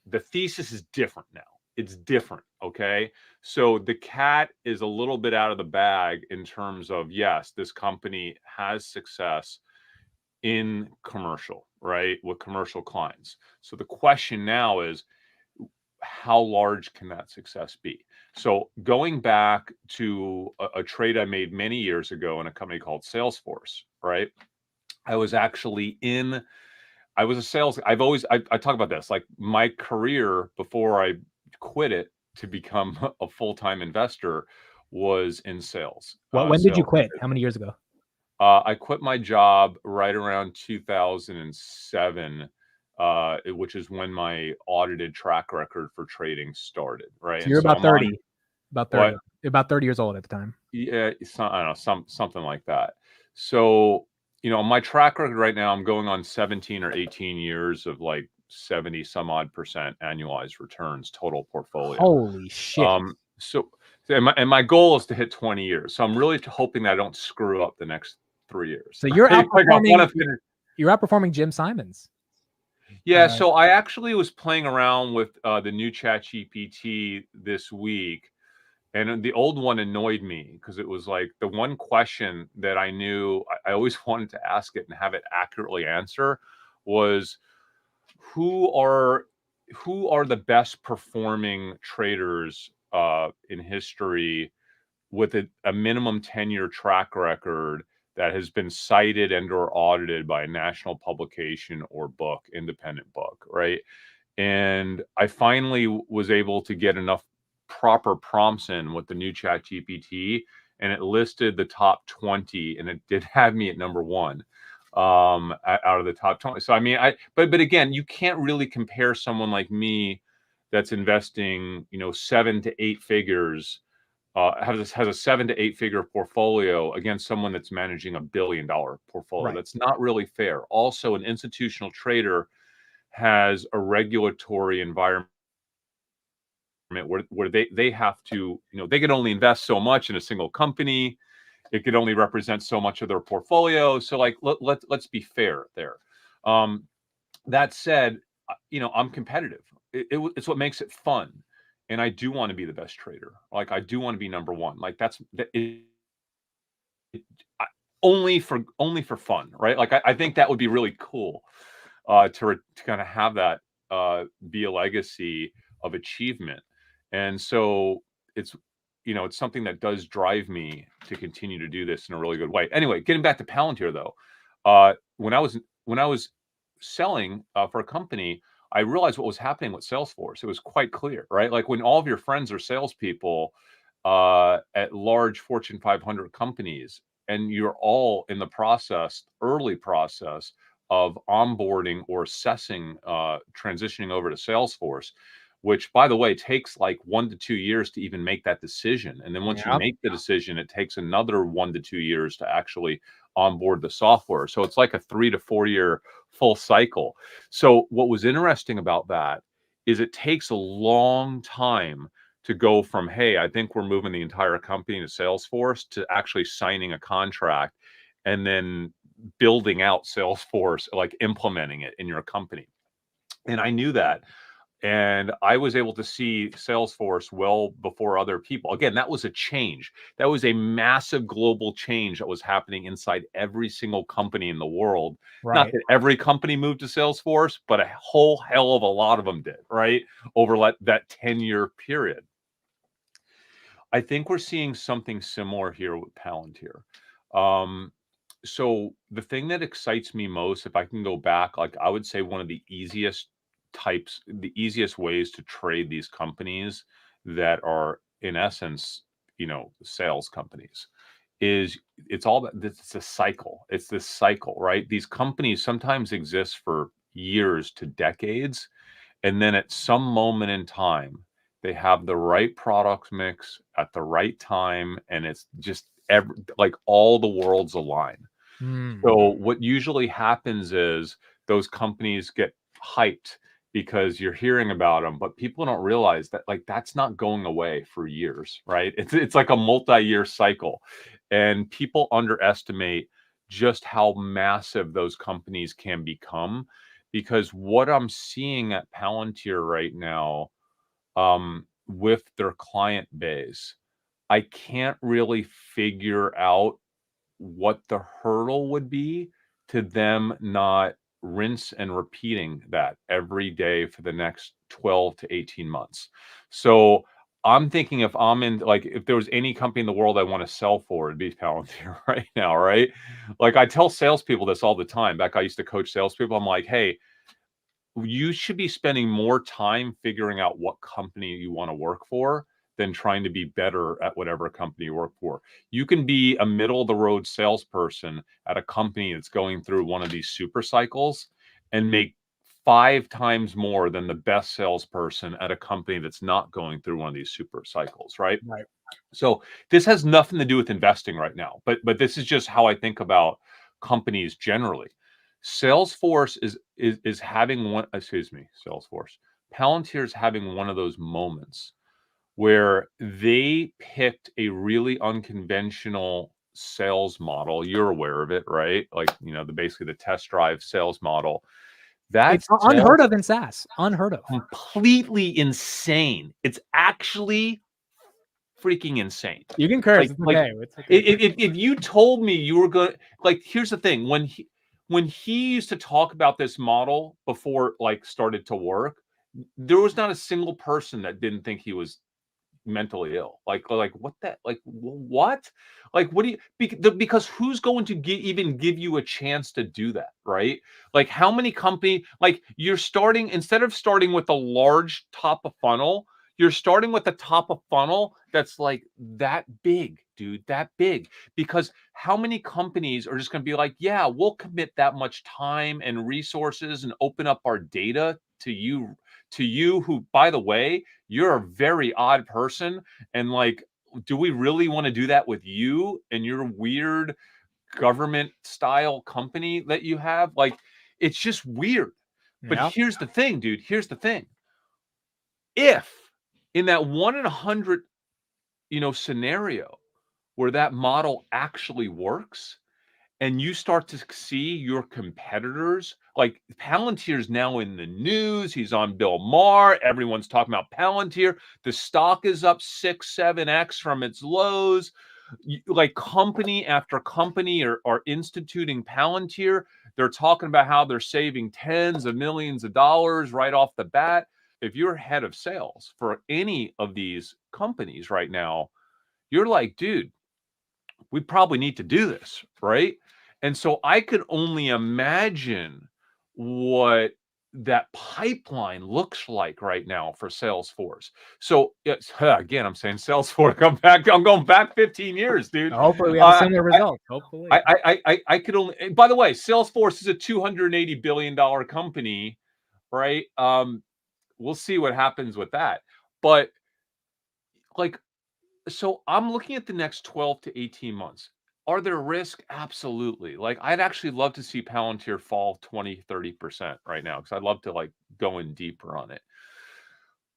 the thesis is different now. It's different. Okay. So the cat is a little bit out of the bag in terms of, yes, this company has success in commercial, right? With commercial clients. So the question now is, how large can that success be? So going back to a trade I made many years ago in a company called Salesforce, right? I was actually in, I was a sales, I talk about this, like my career before I quit it to become a full-time investor was in sales. When did you quit? How many years ago? I quit my job right around 2007, which is when my audited track record for trading started, right? So you're about 30, about 30 years old at the time. Yeah, I don't know, something like that. So, my track record right now, I'm going on 17 or 18 years of like 70 some odd percent annualized returns total portfolio. Holy shit. And my goal is to hit 20 years. So I'm really hoping that I don't screw up the next 3 years. So you're outperforming, you're outperforming Jim Simons. Yeah, so I actually was playing around with the new ChatGPT this week, and the old one annoyed me because it was like the one question that I knew I always wanted to ask it and have it accurately answer was, who are the best performing traders in history with a minimum 10-year track record that has been cited and or audited by a national publication or independent book, right? And I finally was able to get enough proper prompts in with the new ChatGPT, and it listed the top 20, and it did have me at number 1 out of the top 20. So I mean, but again, you can't really compare someone like me that's investing, 7 to 8 figures, has a 7 to 8 figure portfolio against someone that's managing $1 billion portfolio. Right. That's not really fair. Also, an institutional trader has a regulatory environment where they have to, they can only invest so much in a single company. It could only represent so much of their portfolio. So like, let's be fair there. That said, I'm competitive. It's what makes it fun. And I do want to be the best trader. Like I do want to be number 1. Like only for fun, right? Like I think that would be really cool to kind of have that be a legacy of achievement. And so it's something that does drive me to continue to do this in a really good way. Anyway, getting back to Palantir though, when I was selling for a company, I realized what was happening with Salesforce. It was quite clear, right? Like when all of your friends are salespeople at large Fortune 500 companies, and you're all in the early process of onboarding or assessing, transitioning over to Salesforce, which, by the way, takes like 1 to 2 years to even make that decision. And then once you make the decision, it takes another 1 to 2 years to actually onboard the software. So it's like a 3 to 4 year full cycle. So what was interesting about that is it takes a long time to go from, hey, I think we're moving the entire company to Salesforce, to actually signing a contract and then building out Salesforce, like implementing it in your company. And I knew that. And I was able to see Salesforce well before other people. Again, that was a change. That was a massive global change that was happening inside every single company in the world. Right. Not that every company moved to Salesforce, but a whole hell of a lot of them did, right? Over that 10-year period. I think we're seeing something similar here with Palantir. So the thing that excites me most, if I can go back, like I would say one of the easiest ways to trade these companies that are in essence, sales companies, is it's a cycle. It's this cycle, right? These companies sometimes exist for years to decades. And then at some moment in time, they have the right product mix at the right time. And it's just like all the worlds align. So what usually happens is those companies get hyped because you're hearing about them, but people don't realize that like that's not going away for years, right? It's like a multi-year cycle, and people underestimate just how massive those companies can become. because what I'm seeing at Palantir right now, with their client base, I can't really figure out what the hurdle would be to them not rinse and repeating that every day for the next 12 to 18 months. So I'm thinking if I'm in, like, if there was any company in the world I want to sell for, it'd be Palantir right now, right? Like, I tell salespeople this all the time. Back, I used to coach salespeople. I'm like, hey, you should be spending more time figuring out what company you want to work for than trying to be better at whatever company you work for. You can be a middle of the road salesperson at a company that's going through one of these super cycles and make 5 times more than the best salesperson at a company that's not going through one of these super cycles, right? Right. So this has nothing to do with investing right now, but this is just how I think about companies generally. Salesforce is having one, excuse me, Salesforce. Palantir is having one of those moments where they picked a really unconventional sales model. You're aware of it, right? Like, basically the test drive sales model. That It's sales unheard of in SaaS. Unheard of. completely insane. It's actually freaking insane. You can curse. Like, It's like okay. It's okay. if you told me you were going, like, here's the thing, when he used to talk about this model before it, like, started to work, there was not a single person that didn't think he was mentally ill. Like what that, like, what? Like, what do you, because who's going to even give you a chance to do that, right? Like, how many company, like, you're starting, instead of starting with a large top of funnel, you're starting with the top of funnel that's like that big, dude, that big. Because how many companies are just going to be like, yeah, we'll commit that much time and resources and open up our data to you, who, by the way, you're a very odd person. And, like, do we really want to do that with you and your weird government style company that you have? Like, it's just weird. But Yeah. here's the thing, dude. Here's the thing. If in that 1 in 100, scenario where that model actually works, and you start to see your competitors, like Palantir's now in the news. He's on Bill Maher. Everyone's talking about Palantir. The stock is up 6, 7x from its lows. Like, company after company are instituting Palantir. They're talking about how they're saving tens of millions of dollars right off the bat. If you're head of sales for any of these companies right now, you're like, dude, we probably need to do this, right? And so I could only imagine what that pipeline looks like right now for Salesforce. So it's, again, I'm saying Salesforce. I'm going back 15 years, dude. Hopefully we have a Uh, similar I, result. Hopefully. I could only. By the way, Salesforce is a $280 billion company, right? We'll see what happens with that. But, like, so I'm looking at the next 12 to 18 months. Are there risks? Absolutely. Like, I'd actually love to see Palantir fall 20, 30% right now, because I'd love to, like, go in deeper on it.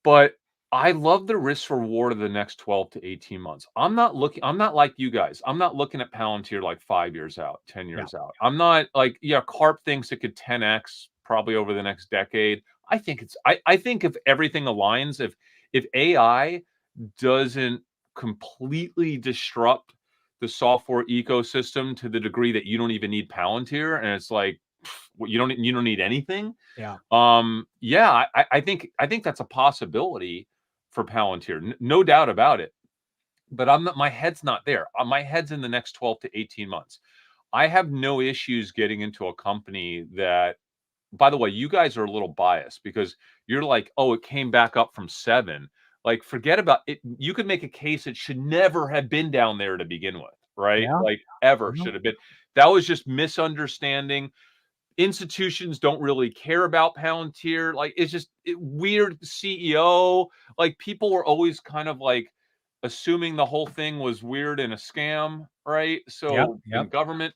But I love the risk reward of the next 12 to 18 months. I'm not like you guys. I'm not looking at Palantir like 5 years out, 10 Yeah. years out. I'm not like, yeah, Carp thinks it could 10x probably over the next decade. I think if everything aligns, if AI doesn't completely disrupt the software ecosystem to the degree that you don't even need Palantir, and it's like, you don't need anything. Yeah. Yeah, I think that's a possibility for Palantir, no doubt about it. But my head's not there. My head's in the next 12 to 18 months. I have no issues getting into a company that, by the way, you guys are a little biased because you're like, oh, it came back up from 7. Like, forget about it. You could make a case it should never have been down there to begin with, right? Yeah. Like, ever Yeah. should have been. That was just misunderstanding. Institutions don't really care about Palantir. Like, it's just weird CEO. Like, people were always kind of like assuming the whole thing was weird and a scam, right? Yep. So, Yep. and government